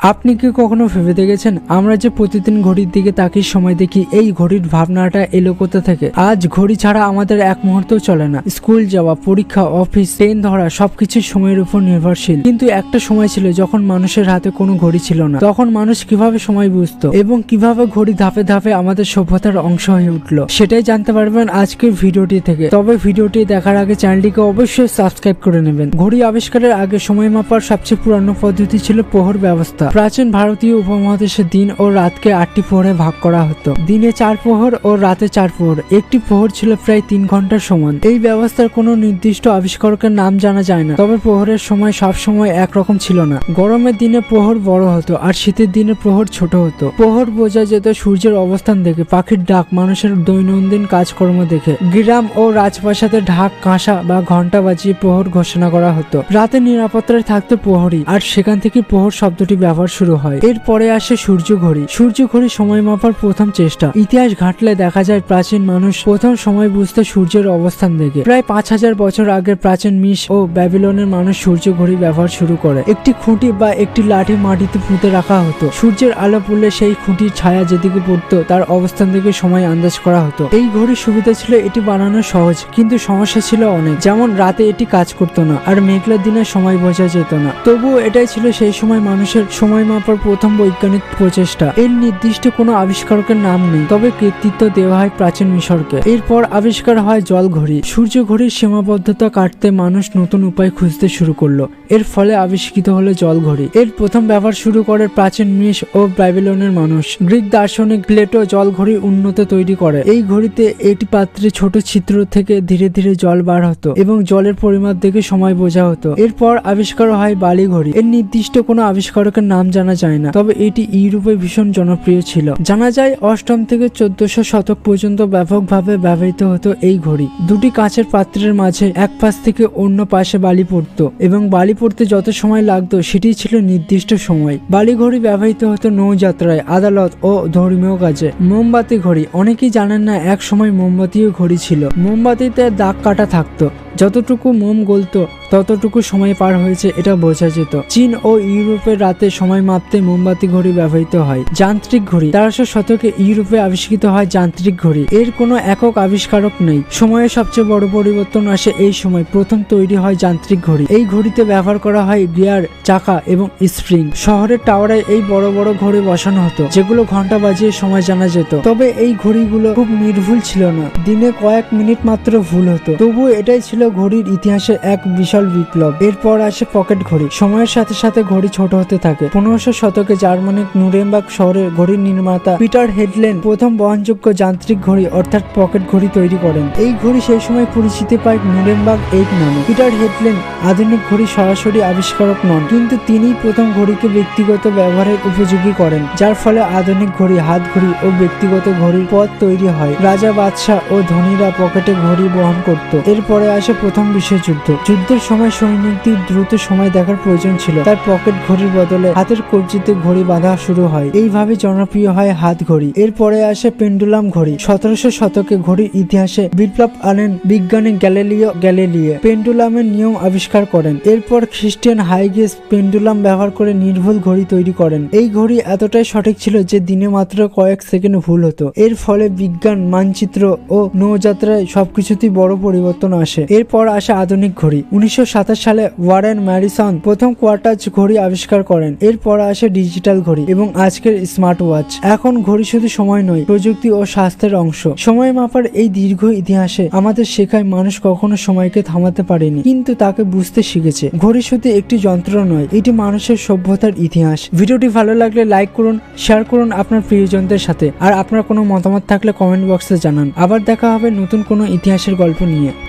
আপনি কি কখনো ভেবে দেখেছেন আমরা যে প্রতিদিন ঘড়ির দিকে তাকিয়ে সময় দেখি, এই ঘড়ির ভাবনাটা এলো কোথা থেকে? আজ ঘড়ি ছাড়া আমাদের এক মুহূর্তও চলে না। স্কুল যাওয়া, পরীক্ষা, অফিস, ট্রেন ধরা সবকিছু সময়ের উপর নির্ভরশীল। কিন্তু একটা সময় ছিল যখন মানুষের হাতে কোনো ঘড়ি ছিল না। তখন মানুষ কিভাবে সময় বুঝতো এবং কিভাবে ঘড়ি ধাপে ধাপে আমাদের সভ্যতার অংশ হয়ে উঠলো, সেটাই জানতে পারবেন আজকের ভিডিওটি থেকে। তবে ভিডিওটি দেখার আগে চ্যানেলটিকে অবশ্যই সাবস্ক্রাইব করে নেবেন। ঘড়ি আবিষ্কারের আগে সময় মাপার সবচেয়ে পুরানো পদ্ধতি ছিল প্রহর ব্যবস্থা। প্রাচীন ভারতীয় উপমহাদেশে দিন ও রাতকে 8টি প্রহরে ভাগ করা হতো। দিনে 4 প্রহর ও রাতে 4 প্রহর। একটি প্রহর ছিল প্রায় 3 ঘন্টার সমান। এই ব্যবস্থার কোনো নির্দিষ্ট আবিষ্কারকের নাম জানা যায় না, তবে প্রহরের সময় সব সময় একরকম ছিল না। গরমের দিনে প্রহর বড় হতো আর শীতের দিনে প্রহর ছোট হতো। প্রহর বোঝা যেত সূর্যের অবস্থান দেখে, পাখির ডাক, মানুষের দৈনন্দিন কাজকর্ম দেখে। গ্রাম ও রাজপ্রাসাদে ঢাক, কাঁসা বা ঘন্টা বাজিয়ে প্রহর ঘোষণা করা হতো। রাতে নিরাপত্তায় থাকতো প্রহরী, আর সেখান থেকে প্রহর শব্দটি ব্যবহার শুরু হয়। এরপরে আসে সূর্য ঘড়ি। সূর্য ঘড়ি সময় মাপার প্রথম চেষ্টা। ইতিহাস ঘাটলে দেখা যায় প্রাচীন মানুষ প্রথম সময় বুঝতে সূর্যের অবস্থান দেখে। প্রায় 5000 বছর আগে প্রাচীন মিশ ও ব্যাবিলনের মানুষ সূর্য ঘড়ি ব্যবহার শুরু করে। একটি খুঁটি বা একটি লাঠি মাটিতে পুঁতে রাখা হতো। সূর্যের আলো পড়লে সেই খুঁটির ছায়া যেদিকে পড়তো তার অবস্থান থেকে সময় আন্দাজ করা হতো। এই ঘড়ির সুবিধা ছিল এটি বানানো সহজ, কিন্তু সমস্যা ছিল অনেক। যেমন রাতে এটি কাজ করতো না, আর মেঘলা দিনে সময় বোঝা যেত না। তবুও এটাই ছিল সেই সময় মানুষের সময় মাপার প্রথম বৈজ্ঞানিক প্রচেষ্টা। এর নির্দিষ্ট কোনো আবিষ্কারকের নাম নেই, তবে কৃতিত্ব দেওয়া হয় প্রাচীন মিশরকে। এরপর আবিষ্কার হয় জল ঘড়ি। সূর্য ঘড়ির সীমাবদ্ধতা কাটতে মানুষ নতুন উপায় খুঁজতে শুরু করলো। এর ফলে আবিষ্কৃত হলো জল ঘড়ি। এর প্রথম ব্যবহার শুরু করে প্রাচীন মিশ ও ব্যাবিলনের মানুষ। গ্রিক দার্শনিক প্লেটো জল ঘড়ি উন্নত তৈরি করে। এই ঘড়িতে একটি পাত্রে ছোট ছিদ্র থেকে ধীরে ধীরে জল বার হতো এবং জলের পরিমাপ দেখে সময় বোঝা হতো। এরপর আবিষ্কার হয় বালি ঘড়ি। এর নির্দিষ্ট কোনো আবিষ্কারকের নাম জানা যায় না, তবে এটি ইউরোপে ভীষণ জনপ্রিয় ছিল। জানা যায় 8ম থেকে 1400 শতক পর্যন্ত ব্যাপকভাবে ব্যবহৃত হতো এই ঘড়ি। দুটি কাঁচের পাত্রের মাঝে এক পাশ থেকে অন্য পাশে বালি পড়তো এবং বালি পড়তে যত সময় লাগতো সেটি ছিল নির্দিষ্ট সময়। বালি ঘড়ি ব্যবহৃত হতো নৌযাত্রায়, আদালত ও ধর্মীয় কাজে। মোমবাতি ঘড়ি। অনেকেই জানেন না এক সময় মোমবাতিও ঘড়ি ছিল। মোমবাতিতে দাগ কাটা থাকতো, যতটুকু মোম গলতো ততটুকু সময় পার হয়েছে এটা বোঝা যেত। চীন ও ইউরোপের রাতে সময় মাপতে মোমবাতি ঘড়ি ব্যবহৃত হয়। যান্ত্রিক ঘড়ি। 1300 শতকে ইউরোপে আবিষ্কৃত হয় যান্ত্রিক ঘড়ি। এর কোনো একক আবিষ্কারক নেই। সময়ের সবচেয়ে বড় পরিবর্তন আসে এই সময়। প্রথম তৈরি হয় যান্ত্রিক ঘড়ি। এই ঘড়িতে ব্যবহার করা হয় গিয়ার, চাকা এবং স্প্রিং। শহরের টাওয়ারে এই বড় বড় ঘড়ি বসানো হতো, যেগুলো ঘন্টা বাজিয়ে সময় জানা যেত। তবে এই ঘড়িগুলো খুব নির্ভুল ছিল না, দিনে কয়েক মিনিট মাত্র ভুল হতো। তবুও এটাই ছিল ঘড়ির ইতিহাসে এক বিশাল বিপ্লব। এরপর আসে পকেট ঘড়ি। সময়ের সাথে সাথে ঘড়ি ছোট হতে থাকে। 1500 শতকে জার্মানির নুরেমবার্গ শহরে ঘড়ির নির্মাতা পিটার হেডলেন প্রথম বহনযোগ্য যান্ত্রিক ঘড়ি অর্থাৎ পকেট ঘড়ি তৈরি করেন। এই ঘড়ি সেই সময় পরিচিতি পায় নুরেমবার্গ 8 নামে। পিটার হেডলেন আধুনিক ঘড়ি সরাসরি আবিষ্কারক নন, কিন্তু তিনিই প্রথম ঘড়িকে ব্যক্তিগত ব্যবহারের উপযোগী করেন, যার ফলে আধুনিক ঘড়ি, হাত ঘড়ি ও ব্যক্তিগত ঘড়ির পথ তৈরি হয়। রাজা, বাদশাহ ও ধনীরা পকেটে ঘড়ি বহন করত। এরপরে আসে প্রথম বিশ্বযুদ্ধ। যুদ্ধের সময় সৈনিকদের দ্রুত সময় দেখার প্রয়োজন ছিল, তাই পকেট ঘড়ির বদলে হাতের কবজিতে ঘড়ি বাঁধা শুরু হয়। এইভাবে জনপ্রিয় হয় হাত ঘড়ি। এরপরে আসে পেন্ডুলাম ঘড়ি। 1700 শতকে ঘড়ির ইতিহাসে বিপ্লব আনেন বিজ্ঞানী গ্যালিলিও গ্যালিলিয়ে। পেন্ডুলামের নিয়ম আবিষ্কার করেন। এরপর খ্রিস্টিয়ান হাইগেস পেন্ডুলাম ব্যবহার করে নির্ভুল ঘড়ি তৈরি করেন। এই ঘড়ি এতটাই সঠিক ছিল যে দিনে মাত্র কয়েক সেকেন্ড ভুল হতো। এর ফলে বিজ্ঞান, মানচিত্র ও নৌযাত্রায় সবকিছুতেই বড় পরিবর্তন আসে। এরপর আসে আধুনিক ঘড়ি। 1927 সালে ওয়ারেন ম্যাডিসন প্রথম কোয়ার্টাজ ঘড়ি আবিষ্কার করেন। এরপর আসে ডিজিটাল ঘড়ি এবং আজকের স্মার্ট ওয়াচ। এখন ঘড়ি শুধু সময় নয়, প্রযুক্তি ও স্বাস্থ্যের অংশ। সময় মাপার এই দীর্ঘ ইতিহাসে আমাদের শেখায় মানুষ কখনো সময়কে থামাতে পারেনি, কিন্তু তাকে বুঝতে শিখেছে। ঘড়ি শুধু একটি যন্ত্র নয়, এটি মানুষের সভ্যতার ইতিহাস। ভিডিওটি ভালো লাগলে লাইক করুন, শেয়ার করুন আপনার প্রিয়জনদের সাথে, আর আপনার কোনো মতামত থাকলে কমেন্ট বক্সে জানান। আবার দেখা হবে নতুন কোনো ইতিহাসের গল্প নিয়ে।